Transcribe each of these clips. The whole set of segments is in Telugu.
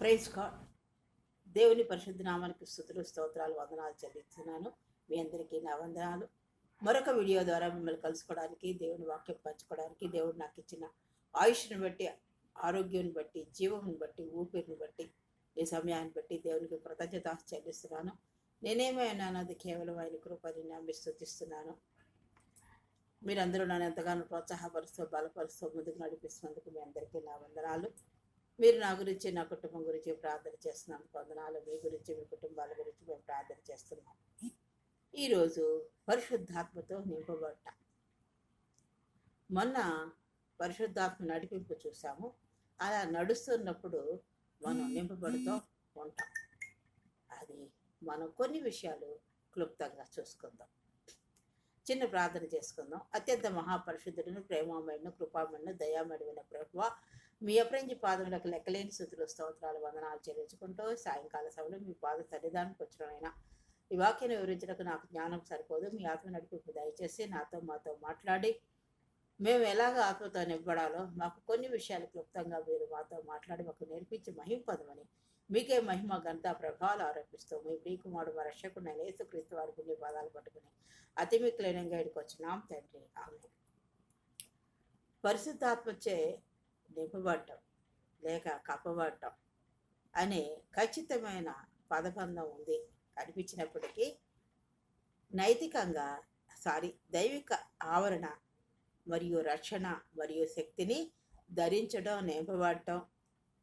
Praise God. దేవుని పరిశుద్ధ నామానికి స్తుతులు స్తోత్రాలు వందనాలు చెల్లిస్తున్నాను. మీ అందరికీ నా వందనాలు. మరొక వీడియో ద్వారా మిమ్మల్ని కలుసుకోవడానికి, దేవుని వాక్యం పంచుకోవడానికి, దేవుడు నాకు ఇచ్చిన ఆయుష్ని బట్టి, ఆరోగ్యాన్ని బట్టి, జీవముని బట్టి, ఊపిరిని బట్టి, ఈ సమయాన్ని బట్టి దేవునికి కృతజ్ఞత చెల్లిస్తున్నాను. నేనేమైనానది కేవలం ఆయన కృపని నమ్మి స్తుతిస్తున్నాను. మీరందరూ నన్ను ఎంతగానో ప్రోత్సాహపరుస్తూ, బలపరుస్తూ ముందుకు నడిపిస్తున్నందుకు మీ అందరికీ నా వందనాలు. మీరు నా గురించి, నా కుటుంబం గురించి ప్రార్థన చేస్తున్నాను. వందనాలు. మీ గురించి, మీ కుటుంబాల గురించి మేము ప్రార్థన చేస్తున్నాం. ఈరోజు పరిశుద్ధాత్మతో నింపబడ్డ. మొన్న పరిశుద్ధాత్మ నడిపింపు చూసాము. అలా నడుస్తున్నప్పుడు మనం నింపబడుతూ ఉంటాం. అది మనం కొన్ని విషయాలు క్లుప్తంగా చూసుకుందాం. చిన్న ప్రార్థన చేసుకుందాం. అత్యంత మహాపరిశుద్ధుడును, ప్రేమామయుడును, కృపామయుడును, దయామయుడైన ప్రభువా, మీ అప్రంజి పాదములకు లెక్కలేని స్తుతులు స్తోత్రాలు వందనాలు చెల్లించుకుంటూ సాయంకాల సమయంలో మీ పాద సన్నిధానికి వచ్చినైనా ఈ వాక్యాన్ని వివరించడానికి నాకు జ్ఞానం సరిపోదు. మీ ఆత్మ నడిపింపు దయచేసి మాతో మాట్లాడి మేము ఎలాగ ఆత్మతో నింపడాలో మాకు కొన్ని విషయాలు క్లుప్తంగా మీరు మాతో మాట్లాడి మాకు నేర్పించి మహిమ పొందమని మీకే మహిమ ఘనత ప్రభావాలు ఆరోపిస్తూ మీ ప్రియకుమారుడు మా రక్షకుడు నేను యేసుక్రీస్తు వారి పుణ్య పాదాలు పట్టుకుని అతి మిక్కులైనంగా ఇక్కడికి వచ్చినాం తండ్రి. ఆమె పరిశుద్ధాత్మచే నింపబడటం లేక కప్పబడటం అనే ఖచ్చితమైన పదబంధం ఉంది కనిపించినప్పటికీ దైవిక ఆవరణ మరియు రక్షణ మరియు శక్తిని ధరించడం, నింపబడటం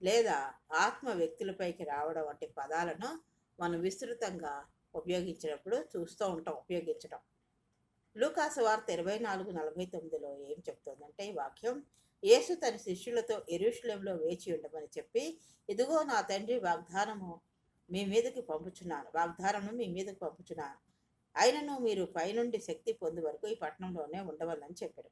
లేదా ఆత్మ వ్యక్తులపైకి రావడం వంటి పదాలను మనం విస్తృతంగా ఉపయోగించడం. లూకాసు వార్త 24:49 ఏం చెప్తుందంటే ఈ వాక్యం, యేసు తన శిష్యులతో యెరూషలేములో వేచి ఉండమని చెప్పి, ఇదిగో నా తండ్రి వాగ్దానము మీ మీదకి పంపుచున్నాను, ఆయనను మీరు పైనుండి శక్తి పొందే వరకు ఈ పట్టణంలోనే ఉండవాలని చెప్పాడు.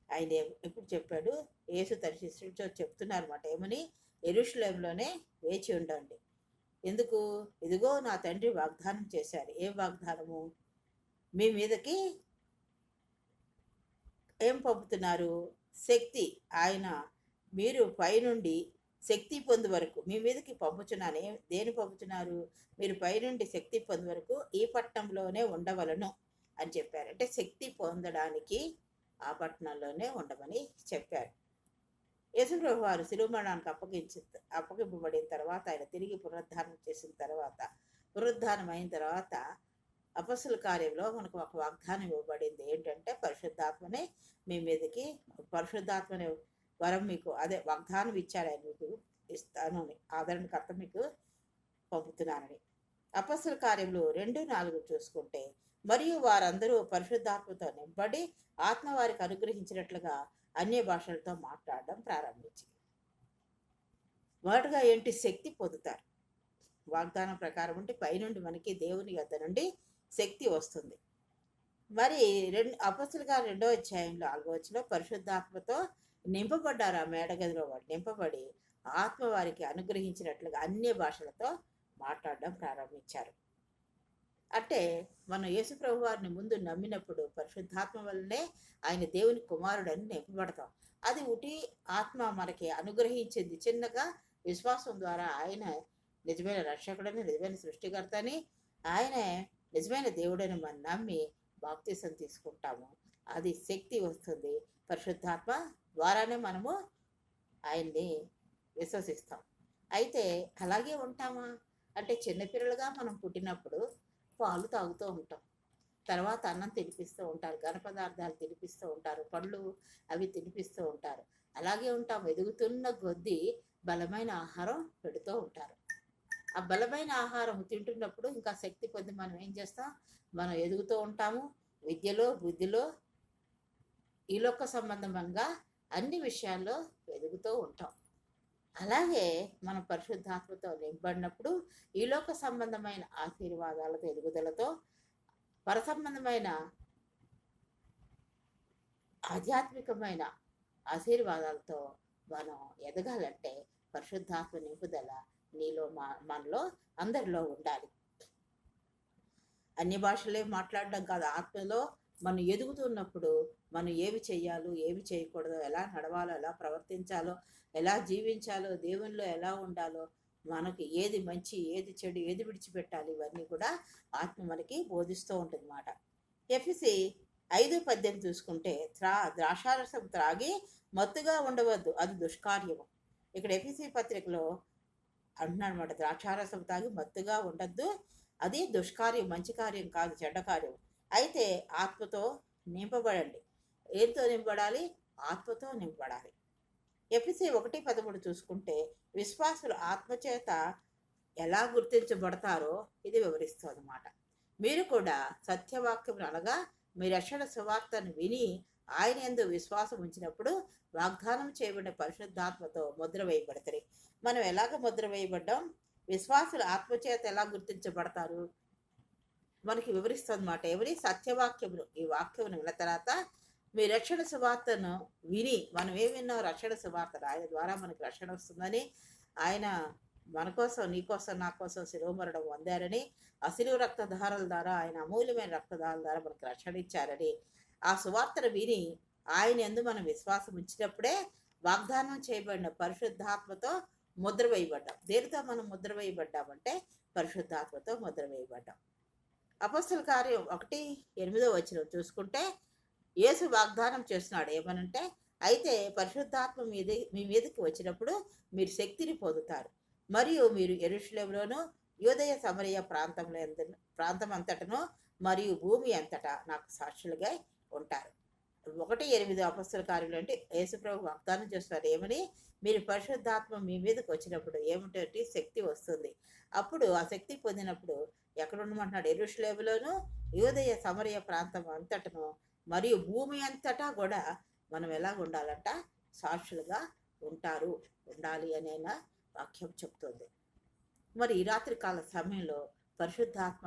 ఆయన ఎప్పుడు చెప్పాడు? యేసు తన శిష్యులతో చెప్తున్నారన్నమాట. ఏమని? యెరూషలేములోనే వేచి ఉండండి. ఎందుకు? ఇదిగో నా తండ్రి వాగ్దానం చేశారు. ఏం వాగ్దానము? మీ మీదకి ఏం పంపుతున్నారు? శక్తి. ఆయన మీరు పైనుండి శక్తి పొందు వరకు మీ మీదకి పంపుచున్నాను. దేని పంపుతున్నారు? మీరు పైనుండి శక్తి పొందు వరకు ఈ పట్టణంలోనే ఉండవలను అని చెప్పారు. అంటే శక్తి పొందడానికి ఆ పట్టణంలోనే ఉండమని చెప్పారు. యేసుప్రభు వారు శిలువ మరణానికి అప్పగింపబడిన తర్వాత, ఆయన తిరిగి పునరుద్ధానం అయిన తర్వాత అపొస్తలుల కార్యంలో మనకు ఒక వాగ్దానం ఇవ్వబడింది. ఏంటంటే పరిశుద్ధాత్మనే మీ మీదకి, పరిశుద్ధాత్మనే వరం మీకు, అదే వాగ్దానం ఇచ్చారు, ఆయన మీకు ఇస్తాను అని, ఆదరణకర్త మీకు పంపుతున్నానని. అపొస్తలుల కార్యంలో 2:4 చూసుకుంటే, మరియు వారందరూ పరిశుద్ధాత్మతో నింపబడి ఆత్మ వారికి అనుగ్రహించినట్లుగా అన్య భాషలతో మాట్లాడడం ప్రారంభించింది. మొదటగా ఏంటి? శక్తి పొందుతారు. వాగ్దానం ప్రకారం ఉంటే పైనుండి మనకి దేవుని యొద్ద నుండి శక్తి వస్తుంది. మరి అపొస్తలుల కార్యం 2వ అధ్యాయంలో 4వ వచనంలో పరిశుద్ధాత్మతో నింపబడ్డారు. ఆ మేడగదిలో వాడు నింపబడి ఆత్మ వారికి అనుగ్రహించినట్లుగా అన్య భాషలతో మాట్లాడడం ప్రారంభించారు. అంటే మనం యేసుప్రభు వారిని ముందు నమ్మినప్పుడు పరిశుద్ధాత్మ వల్లనే ఆయన దేవుని కుమారుడని నింపబడతాం. అది ఉటి ఆత్మ మనకి అనుగ్రహించింది. చిన్నగా విశ్వాసం ద్వారా ఆయన నిజమైన రక్షకుడని, నిజమైన సృష్టికర్తని, ఆయన నిజమైన దేవుడని మనం నమ్మి బాప్తిసం తీసుకుంటాము. అది శక్తి వస్తుంది. పరిశుద్ధాత్మ ద్వారానే మనము ఆయన్ని విశ్వసిస్తాం. అయితే అలాగే ఉంటామా అంటే, చిన్నపిల్లలుగా మనం పుట్టినప్పుడు పాలు తాగుతూ ఉంటాం, తర్వాత అన్నం తినిపిస్తూ ఉంటారు, ఘన పదార్థాలు తినిపిస్తూ ఉంటారు, పళ్ళు అవి తినిపిస్తూ ఉంటారు. అలాగే ఉంటాం. ఎదుగుతున్న కొద్దీ బలమైన ఆహారం పెడుతూ ఉంటారు. ఆ బలమైన ఆహారం తింటున్నప్పుడు ఇంకా శక్తి పొంది మనం ఏం చేస్తాం? మనం ఎదుగుతూ ఉంటాము. విద్యలో, బుద్ధిలో, ఈ లోక సంబంధంగా అన్ని విషయాల్లో ఎదుగుతూ ఉంటాం. అలాగే మనం పరిశుద్ధాత్మతో నింపబడినప్పుడు ఈ లోక సంబంధమైన ఆశీర్వాదాలతో, ఎదుగుదలతో, పరసంబంధమైన ఆధ్యాత్మికమైన ఆశీర్వాదాలతో మనం ఎదగాలంటే పరిశుద్ధాత్మ నింపుదల నీలో, మనలో, అందరిలో ఉండాలి. అన్ని భాషలే మాట్లాడడం కాదు, ఆత్మలో మనం ఎదుగుతున్నప్పుడు మనం ఏమి చేయాలో, ఏమి చేయకూడదో, ఎలా నడవాలో, ఎలా ప్రవర్తించాలో, ఎలా జీవించాలో, దేవునిలో ఎలా ఉండాలో మనకి ఏది మంచి, ఏది చెడు, ఏది విడిచిపెట్టాలి, ఇవన్నీ కూడా ఆత్మ మనకి బోధిస్తూ ఉంటుంది అన్నమాట. ఎఫెసీ 5:18 చూసుకుంటే, ద్రాక్షారసం త్రాగి మత్తుగా ఉండవద్దు, అది దుష్కార్యము. ఇక్కడ ఎఫెసీ పత్రికలో అంటున్నాడు అనమాట, ద్రాక్షారసం తాగి మత్తుగా ఉండద్దు, అది దుష్కార్యం, మంచి కార్యం కాదు, చెడ్డ కార్యం. అయితే ఆత్మతో నింపబడండి. ఏంతో నింపబడాలి? ఆత్మతో నింపబడాలి. ఎఫెసీ 1:13 చూసుకుంటే, విశ్వాసులు ఆత్మచేత ఎలా గుర్తించబడతారో ఇది వివరిస్తుంది అన్నమాట. మీరు కూడా సత్యవాక్యం అనగా మీ రక్షణ సువార్తను విని ఆయన యందు విశ్వాసం ఉంచినప్పుడు వాగ్దానం చేయబడిన పరిశుద్ధాత్మతో ముద్ర వేయబడతారు. మనం ఎలాగ ముద్ర వేయబడ్డాం? విశ్వాసులు ఆత్మచేత ఎలా గుర్తించబడతారు మనకి వివరిస్తుంది అన్నమాట. ఎవరి? సత్యవాక్యమును. ఈ వాక్యమును విన్న తర్వాత మీ రక్షణ సువార్తను విని, మనం ఏమి విన్నాం? రక్షణ సువార్త. ఆయన ద్వారా మనకు రక్షణ వస్తుందని, ఆయన మన కోసం, నీ కోసం, నా కోసం శిలువ మరణం పొందారని, ఆ శిలువ రక్తధారల ద్వారా, ఆయన అమూల్యమైన రక్తధారల ద్వారా మనకు రక్షణ ఇచ్చారని, ఆ సువార్తను విని ఆయన యందు మనం విశ్వాసం ఉంచినప్పుడే వాగ్దానం చేయబడిన పరిశుద్ధాత్మతో ముద్ర వేయబడ్డాం. దేనితో మనం ముద్ర వేయబడ్డామంటే పరిశుద్ధాత్మతో ముద్ర వేయబడ్డాం. అపొస్తలుల కార్యం 1:8 చూసుకుంటే, యేసు వాగ్దానం చేస్తున్నాడు ఏమనంటే, అయితే పరిశుద్ధాత్మ మీ మీదకి వచ్చినప్పుడు మీరు శక్తిని పొందుతారు, మరియు మీరు యెరూషలేములోను యూదయ సమరయ ప్రాంతం అంతటను మరియు భూమి అంతటా నాకు సాక్షులుగా ఉంటారు. 1:8 అపొస్తలుల కార్యంలో అంటే యేసుప్రభు వాగ్దానం చేస్తున్నారు ఏమని? మీరు పరిశుద్ధాత్మ మీ మీదకి వచ్చినప్పుడు ఏమిటంటే శక్తి వస్తుంది. అప్పుడు ఆ శక్తి పొందినప్పుడు ఎక్కడ ఉండమంటున్నాడు? యెరూషలేములోను యూదయ సమరయ ప్రాంతం అంతటను మరియు భూమి అంతటా కూడా మనం ఎలా ఉండాలంట? సాక్షులుగా ఉండాలి అనే వాక్యం చెప్తుంది. మరి ఈ రాత్రి కాల సమయంలో పరిశుద్ధాత్మ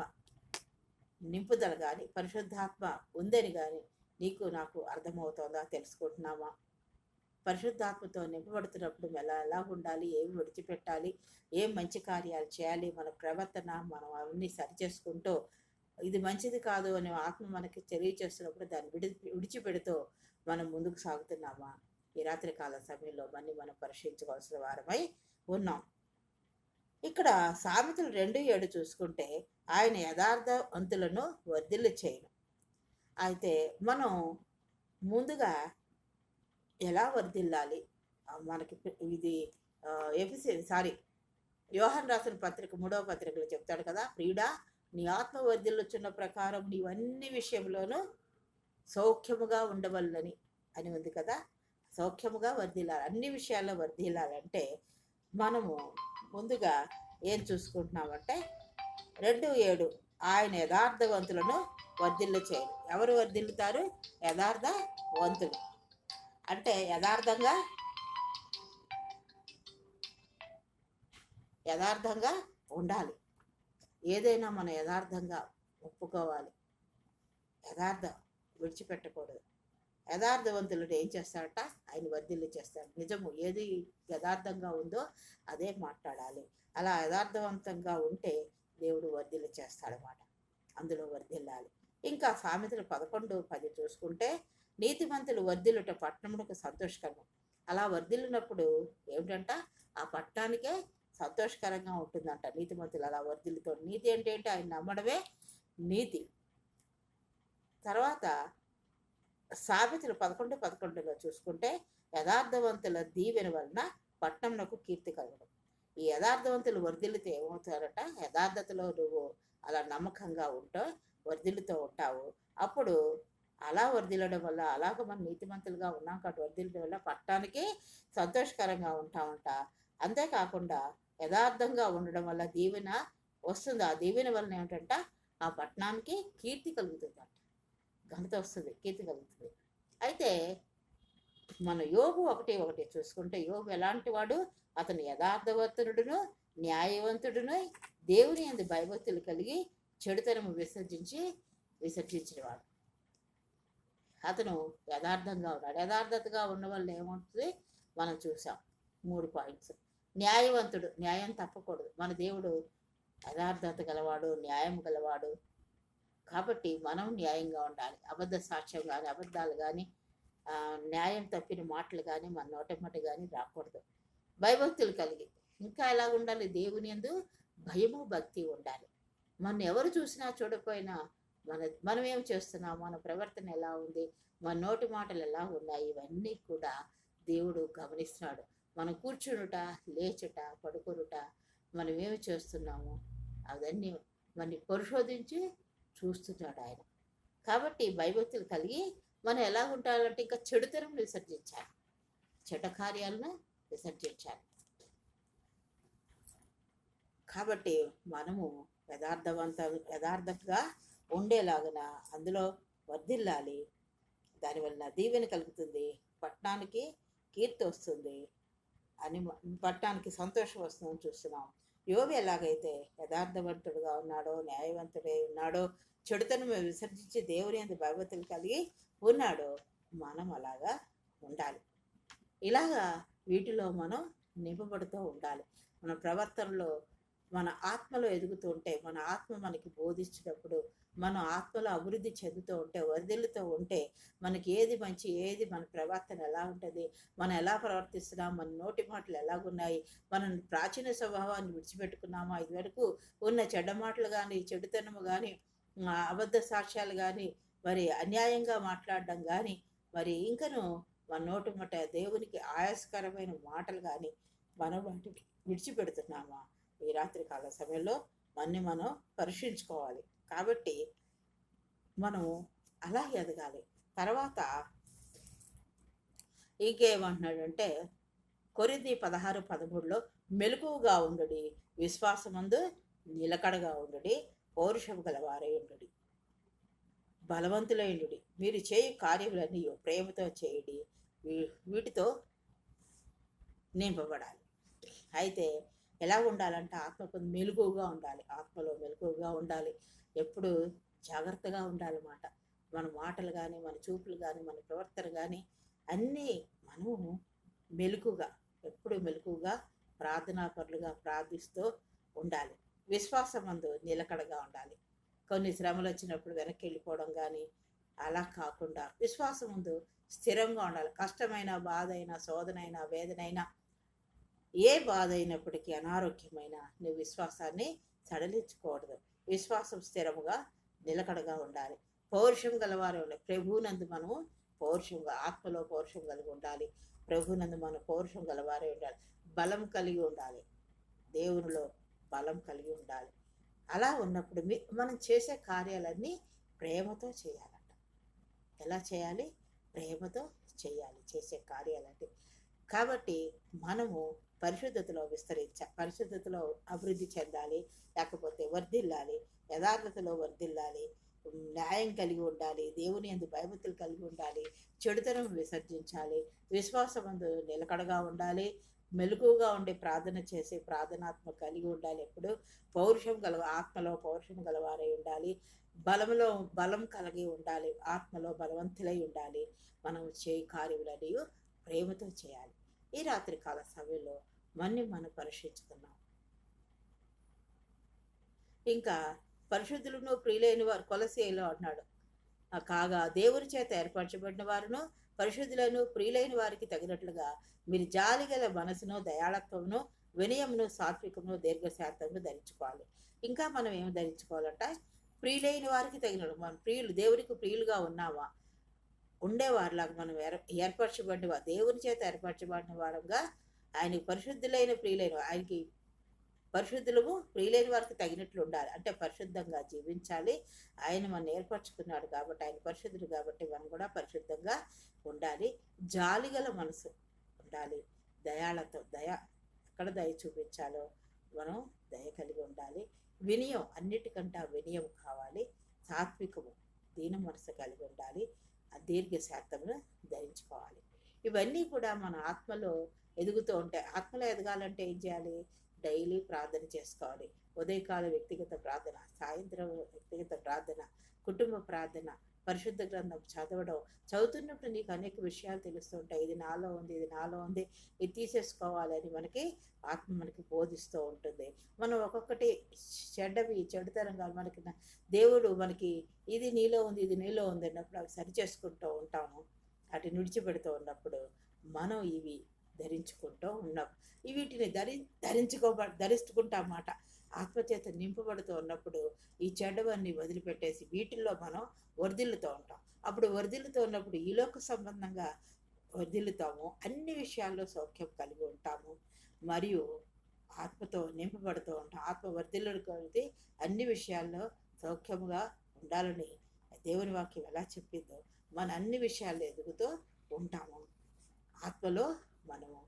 నింపుదల కానీ, పరిశుద్ధాత్మ ఉందని కానీ నీకు నాకు అర్థమవుతుందా? తెలుసుకుంటున్నామా? పరిశుద్ధాత్మతో నింపబడుతున్నప్పుడు ఎలా ఉండాలి, ఏమి విడిచిపెట్టాలి, ఏం మంచి కార్యాలు చేయాలి, మన ప్రవర్తన మనం అవన్నీ సరిచేసుకుంటూ, ఇది మంచిది కాదు అని ఆత్మ మనకి తెలియచేస్తున్నప్పుడు దాన్ని విడిచిపెడుతూ మనం ముందుకు సాగుతున్నామా? ఈ రాత్రి కాల సమయంలో మనం పరిశీలించుకోవాల్సిన వారమై ఉన్నాం. ఇక్కడ సామెతలు 2:7 చూసుకుంటే, ఆయన యథార్థవంతులను వర్ధిల్లు చేయను. అయితే మనం ముందుగా ఎలా వర్ధిల్లాలి? మనకి ఇది యోహాను రాసిన పత్రిక 3వ పత్రికలో చెప్తాడు కదా, ప్రియుడా నీ ఆత్మ వర్ధిల్లుచున్న ప్రకారం నీవన్ని విషయంలోనూ సౌఖ్యముగా ఉండవల్లని అని ఉంది కదా. సౌఖ్యముగా వర్ధిల్లాలి, అన్ని విషయాల్లో వర్ధిల్లాలంటే మనము ముందుగా ఏం చూసుకుంటున్నామంటే 2:7 ఆయన యథార్థవంతులను వర్ధిల్లు చేయను. ఎవరు వర్ధిల్లుతారు? యథార్థవంతులు. అంటే యథార్థంగా ఉండాలి. ఏదైనా మనం యథార్థంగా ఒప్పుకోవాలి, యథార్థం విడిచిపెట్టకూడదు. యథార్థవంతులు ఏం చేస్తాడట? ఆయన వర్ధిల్లు చేస్తాడు. నిజము ఏది యథార్థంగా ఉందో అదే మాట్లాడాలి. అలా యథార్థవంతంగా ఉంటే దేవుడు వర్ధిల్లు చేస్తాడనమాట. అందులో వర్ధిల్లాలి. ఇంకా సామెతలు 11:10 చూసుకుంటే, నీతిమంతులు వర్ధిల్లుట పట్టణమునకు సంతోషకరం. అలా వర్ధిల్లినప్పుడు ఏమిటంట? ఆ పట్టణానికే సంతోషకరంగా ఉంటుందంట. నీతిమంతులు అలా వర్ధిల్లుతో. నీతి అంటే ఏంటి? ఆయన నమ్మడమే నీతి. తర్వాత సామెతలు 11:11 చూసుకుంటే, యథార్థవంతుల దీవెన వలన పట్టణంకు కీర్తి కలగడం. ఈ యథార్థవంతులు వర్ధిల్లితే ఏమవుతారట? యథార్థతలో నువ్వు అలా నమ్మకంగా వర్ధిల్లుతూ ఉంటావు. అప్పుడు అలా వర్ధిల్లడం వల్ల, అలాగ మనం నీతిమంతులుగా ఉన్నాం కాబట్టి వర్ధిల్లడం వల్ల పట్టణానికి సంతోషకరంగా ఉంటామంట. అంతేకాకుండా యథార్థంగా ఉండడం వల్ల దీవెన వస్తుంది. ఆ దీవెన వలన ఏమిటంట? ఆ పట్టణానికి కీర్తి కలుగుతుందంట, ఘనత వస్తుంది, కీర్తి కలుగుతుంది. అయితే మన యోబు 1:1 చూసుకుంటే, యోబు ఎలాంటి వాడు? అతను యథార్థవంతుడును న్యాయవంతుడును దేవుని యందు భయభక్తులు కలిగి చెడుతనము విసర్జించినవాడు. అతను యథార్థంగా ఉన్నాడు. యథార్థతగా ఉన్న వల్ల ఏమవుతుంది? మనం చూసాం 3 పాయింట్స్. న్యాయవంతుడు, న్యాయం తప్పకూడదు. మన దేవుడు యథార్థత గలవాడు, న్యాయం గలవాడు. కాబట్టి మనం న్యాయంగా ఉండాలి. అబద్ధ సాక్ష్యం కానీ, అబద్ధాలు కానీ, న్యాయం తప్పిన మాటలు కానీ మన నోటెమ్మట కానీ రాకూడదు. భయభక్తులు కలిగి, ఇంకా ఎలాగ ఉండాలి? దేవుని యందు భయము భక్తి ఉండాలి. మన ఎవరు చూసినా చూడకపోయినా మనం ఏం చేస్తున్నాం, మన ప్రవర్తన ఎలా ఉంది, మన నోటి మాటలు ఎలా ఉన్నాయి, ఇవన్నీ కూడా దేవుడు గమనిస్తున్నాడు. మనం కూర్చునుట, లేచుట, పడుకొనుట, మనం ఏమి చేస్తున్నాము అవన్నీ మనని పరిశోధించి చూస్తున్నాడు ఆయన. కాబట్టి భయభక్తులు కలిగి మనం ఎలా ఉంటారంటే ఇంకా చెడుతనం విసర్జించాలి, చెడ్డ కార్యాలను విసర్జించాలి. కాబట్టి మనము యథార్థంగా ఉండేలాగున అందులో వర్ధిల్లాలి. దానివల్ల దీవెన కలుగుతుంది, పట్టణానికి కీర్తి వస్తుంది అని, పట్టణానికి సంతోషం వస్తుందని చూస్తున్నాం. యోబు ఎలాగైతే యథార్థవంతుడుగా ఉన్నాడో, న్యాయవంతుడై ఉన్నాడో, చెడుతనం విసర్జించి దేవుని యందు భయభక్తులు కలిగి ఉన్నాడో, మనం అలాగా ఉండాలి. ఇలాగా వీటిలో మనం నింపబడుతూ ఉండాలి. మన ప్రవర్తనలో మన ఆత్మలో ఎదుగుతూ ఉంటే, మన ఆత్మ మనకి బోధించినప్పుడు, మనం ఆత్మలో అభివృద్ధి చెందుతూ ఉంటే, వర్ధిల్లుతూ ఉంటే, మనకి ఏది మంచి, ఏది మన ప్రవర్తన ఎలా ఉంటుంది, మనం ఎలా ప్రవర్తిస్తున్నాం, మన నోటి మాటలు ఎలాగున్నాయి, మనం ప్రాచీన స్వభావాన్ని విడిచిపెట్టుకున్నామా, ఇదివరకు ఉన్న చెడ్డ మాటలు కానీ, చెడుతనము కానీ, అబద్ధ సాక్ష్యాలు కానీ, మరి అన్యాయంగా మాట్లాడడం కానీ, మరి ఇంకను మన నోటి మాట దేవునికి ఆయాస్కరమైన మాటలు కానీ మనం వాటిని విడిచిపెడుతున్నామా? ఈ రాత్రి కాల సమయంలో మనం పరీక్షించుకోవాలి. కాబట్టి మనము అలా ఎదగాలి. తర్వాత ఇంకేమంటున్నాడంటే కొరింథీ 16:13 మెలకువగా ఉండుడి, విశ్వాసమందు నిలకడగా ఉండుడి, పౌరుషము గలవారై ఉండుడి, బలవంతులైండుడి, మీరు చేయు కార్యములన్నీ ప్రేమతో చేయుడి, వీటితో నింపబడాలి. అయితే ఎలా ఉండాలంటే ఆత్మకు మెలకువగా ఉండాలి, ఆత్మలో మెలకువగా ఉండాలి, ఎప్పుడు జాగ్రత్తగా ఉండాలన్నమాట. మన మాటలు కానీ, మన చూపులు కానీ, మన ప్రవర్తన కానీ అన్నీ మనము మెలకుగా, ఎప్పుడు మెలకుగా ప్రార్థనాపరులుగా ప్రార్థిస్తూ ఉండాలి. విశ్వాసమందు నిలకడగా ఉండాలి. కొన్ని శ్రమలు వచ్చినప్పుడు వెనక్కి వెళ్ళిపోవడం కానీ అలా కాకుండా విశ్వాసం ముందు స్థిరంగా ఉండాలి. కష్టమైన, బాధ అయినా, శోధనైనా, వేదనైనా, ఏ బాధ అయినప్పటికీ, అనారోగ్యమైన నువ్వు విశ్వాసాన్ని సడలించకూడదు. విశ్వాసం స్థిరముగా నిలకడగా ఉండాలి. పౌరుషం గలవారు ఉండాలి. ప్రభువునందు మనము పౌరుషంగా, ఆత్మలో పౌరుషం కలిగి ఉండాలి. ప్రభువునందు మనం పౌరుషం గలవారే ఉండాలి. బలం కలిగి ఉండాలి, దేవునిలో బలం కలిగి ఉండాలి. అలా ఉన్నప్పుడు మనం చేసే కార్యాలన్నీ ప్రేమతో చేయాలంట. ఎలా చేయాలి? ప్రేమతో చేయాలి చేసే కార్యాలంటే. కాబట్టి మనము పరిశుద్ధతలో పరిశుద్ధతలో అభివృద్ధి చెందాలి, లేకపోతే వర్ధిల్లాలి, యథార్థతలో వర్ధిల్లాలి, న్యాయం కలిగి ఉండాలి, దేవుని యందు భయభక్తులు కలిగి ఉండాలి, చెడుతనం విసర్జించాలి, విశ్వాసమందు నిలకడగా ఉండాలి, మెలకువగా ఉండి ప్రార్థన చేసి ప్రార్థనాత్మ కలిగి ఉండాలి. ఎప్పుడు పౌరుషం ఆత్మలో పౌరుషం గలవారై ఉండాలి, బలం కలిగి ఉండాలి, ఆత్మలో బలవంతులై ఉండాలి. మనం చేయి కార్యములని ప్రేమతో చేయాలి. ఈ రాత్రి కాల సమయంలో మనం పరీక్షించుకున్నాం. ఇంకా పరిశుద్ధులను ప్రియులైన వారు కొలసీలో అన్నాడు, కాగా దేవుని చేత ఏర్పరచబడిన వారును పరిశుద్ధులను ప్రియులైన వారికి తగినట్లుగా మీరు జాలిగల మనసును, దయాళత్వమును, వినయమును, సాత్వికమును, దీర్ఘశాంతమును ధరించుకోవాలి. ఇంకా మనం ఏమి ధరించుకోవాలంట? ప్రియులైన వారికి తగిన, మన ప్రియులు, దేవునికి ప్రియులుగా ఉన్నామా, ఉండేవారిలాగా మనం ఏర్పరచబడిన దేవుని చేత ఏర్పరచబడిన వారంగా ఆయనకి పరిశుద్ధులైన ప్రియులైన, ఆయనకి పరిశుద్ధులము ప్రియులైన వారికి తగినట్లు ఉండాలి. అంటే పరిశుద్ధంగా జీవించాలి. ఆయన మనం ఏర్పరచుకున్నాడు కాబట్టి, ఆయన పరిశుద్ధుడు కాబట్టి మనం కూడా పరిశుద్ధంగా ఉండాలి. జాలిగల మనసు ఉండాలి, దయాళతో ఎక్కడ దయ చూపించాలో మనం దయ కలిగి ఉండాలి. వినయం, అన్నిటికంటే వినయం కావాలి. సాత్వికము, దీన మనసు కలిగి ఉండాలి. దీర్ఘశాంతమును ధరించుకోవాలి. ఇవన్నీ కూడా మన ఆత్మలో ఎదుగుతూ ఉంటాయి. ఆత్మలో ఎదగాలంటే ఏం చేయాలి? డైలీ ప్రార్థన చేసుకోవాలి. ఉదయకాల వ్యక్తిగత ప్రార్థన, సాయంత్రం వ్యక్తిగత ప్రార్థన, కుటుంబ ప్రార్థన, పరిశుద్ధ గ్రంథం చదువుతున్నప్పుడు నీకు అనేక విషయాలు తెలుస్తుంటాయి. ఇది నాలో ఉంది, ఇది నాలో ఉంది, ఇది తీసేసుకోవాలని మనకి ఆత్మ మనకి బోధిస్తూ ఉంటుంది. మనం ఒక్కొక్కటి చెడుతరంగా మనకి దేవుడు మనకి ఇది నీలో ఉంది, ఇది నీలో ఉంది అన్నప్పుడు అవి సరి చేసుకుంటూ ఉంటాము. వాటిని విడిచిపెడుతూ ఉన్నప్పుడు మనం ఇవి ధరించుకుంటూ ఉన్నాం. వీటిని ధరించుకుంటామాట. ఆత్మచేత నింపబడుతూ ఉన్నప్పుడు ఈ చెడ్డవన్నీ వదిలిపెట్టేసి వీటిల్లో మనం వర్ధిల్లుతూ ఉంటాం. అప్పుడు వర్ధిల్లుతూ ఉన్నప్పుడు ఈ లోక సంబంధంగా వర్ధిల్లుతాము, అన్ని విషయాల్లో సౌఖ్యం కలిగి ఉంటాము, మరియు ఆత్మతో నింపబడుతూ ఉంటాం. ఆత్మ వర్ధిల్లుడు కలిగి అన్ని విషయాల్లో సౌఖ్యముగా ఉండాలని దేవుని వాక్యం ఎలా చెప్పిందో మన అన్ని విషయాల్లో ఎదుగుతూ ఉంటాము. ఆత్మలో మనము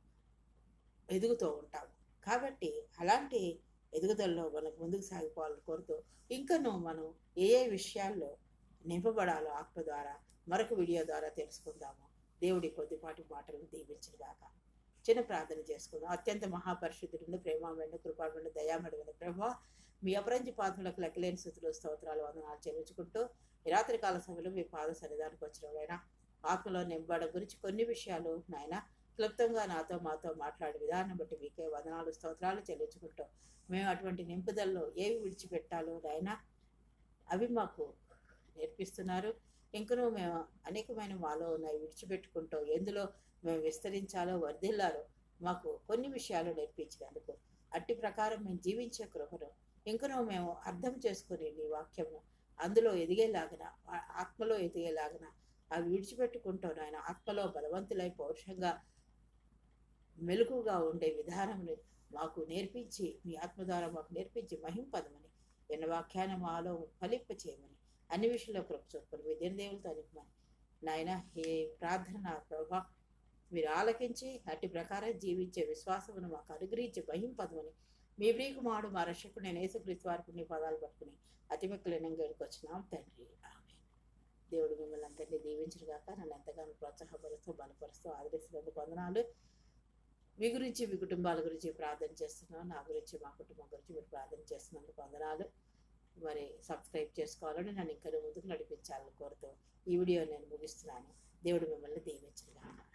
ఎదుగుతూ ఉంటాము. కాబట్టి అలాంటి ఎదుగుదలలో మనకు ముందుకు సాగిపోవాలని కోరుతూ ఇంకనూ మనం ఏ విషయాల్లో నింపబడాలో ఆత్మ ద్వారా మరొక వీడియో ద్వారా తెలుసుకుందాము. దేవుడి కొద్దిపాటి మాటలను దీవించుగాక. చిన్న ప్రార్థన చేసుకుందాం. అత్యంత మహాపరిశుద్ధుడు, ప్రేమమైన కృపామైన దయామడమైన ప్రభావ, మీ అపరంజి పాదములకు లెక్కలేని స్థుతులు స్తోత్రాలు వందనాలు చెల్లించుకుంటూ ఈ రాత్రికాల సమయంలో మీ పాద సన్నిధానికి వచ్చిన ఆత్మలో నింపడం గురించి కొన్ని విషయాలు నాయన క్లుప్తంగా మాతో మాట్లాడే విధానం బట్టి మీకే వందనాలు స్తోత్రాలు చెల్లించుకుంటూ మేము అటువంటి నింపుదలలో ఏవి విడిచిపెట్టాలో నాయన అవి మాకు నేర్పిస్తున్నారు. ఇంకనూ మేము అనేకమైన మాలో ఉన్నాయి విడిచిపెట్టుకుంటూ ఎందులో మేము విస్తరించాలో వర్ధిల్లాలో మాకు కొన్ని విషయాలు నేర్పించినందుకు అట్టి ప్రకారం మేము జీవించే కృపను ఇంకనూ మేము అర్థం చేసుకుని నీ వాక్యము అందులో ఎదిగేలాగిన ఆత్మలో ఎదిగేలాగిన అవి విడిచిపెట్టుకుంటూ నాయన ఆత్మలో బలవంతులై పౌరుషంగా మెలకుగా ఉండే విధానముని మాకు నేర్పించి మీ ఆత్మ ద్వారా మాకు నేర్పించి మహింపదమని ఎన్న వాక్యాన్ని మాలో ఫలింప చేయమని అన్ని విషయంలో కృప చూపుకొని మీ దేవులతో అనిపమని నాయన ఏ ప్రార్థన ప్రభా మీరు ఆలకించి అట్టి ప్రకారం జీవించే విశ్వాసమును మాకు అనుగ్రహించి మహింపదమని మీ ప్రియకుమారుడు మా రక్షకుడు నేను యేసుక్రీస్తు వారికి నీ పదాలు పట్టుకుని అతి మిక్కులైనంగా వచ్చినాం తండ్రి. ఆమె దేవుడు మిమ్మల్ని అందరినీ దీవించుగాక. నన్ను ఎంతగానో ప్రోత్సాహపరుస్తూ బలపరుస్తూ ఆదరిస్తున్నందుకు వందనాలు. మీ గురించి మీ కుటుంబాల గురించి ప్రార్థన చేస్తున్నాను, నా గురించి మా కుటుంబం గురించి మీరు ప్రార్థన చేస్తున్నందుకు వందనాలు. మరి సబ్స్క్రైబ్ చేసుకోవాలని నన్ను ఇంకా ముందుకు నడిపించాలని కోరుతూ ఈ వీడియో నేను ముగిస్తున్నాను. దేవుడు మిమ్మల్ని దీవించుగాక.